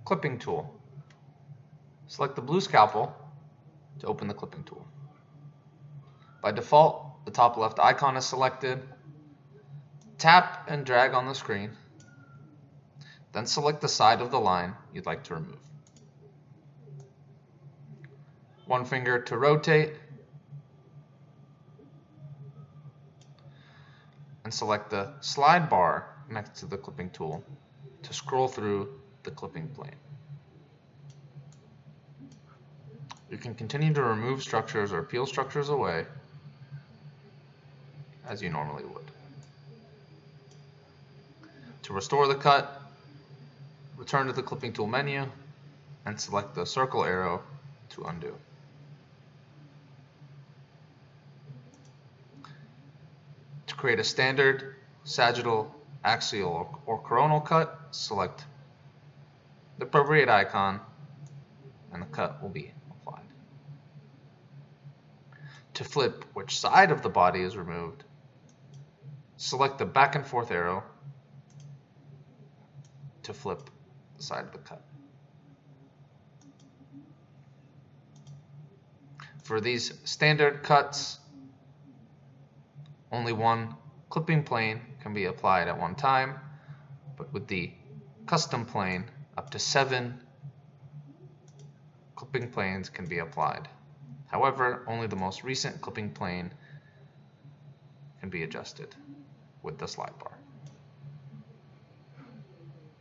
clipping tool. Select the blue scalpel to open the clipping tool. By default, the top left icon is selected. Tap and drag on the screen. Then select the side of the line you'd like to remove. One finger to rotate, and select the slide bar next to the clipping tool to scroll through the clipping plane. You can continue to remove structures or peel structures away as you normally would. To restore the cut, return to the clipping tool menu and select the circle arrow to undo. To create a standard sagittal, axial, or coronal cut, select the appropriate icon and the cut will be applied. To flip which side of the body is removed, select the back and forth arrow to flip the side of the cut. For these standard cuts, only one clipping plane can be applied at one time, but with the custom plane, up to 7 clipping planes can be applied. However, only the most recent clipping plane can be adjusted with the slide bar.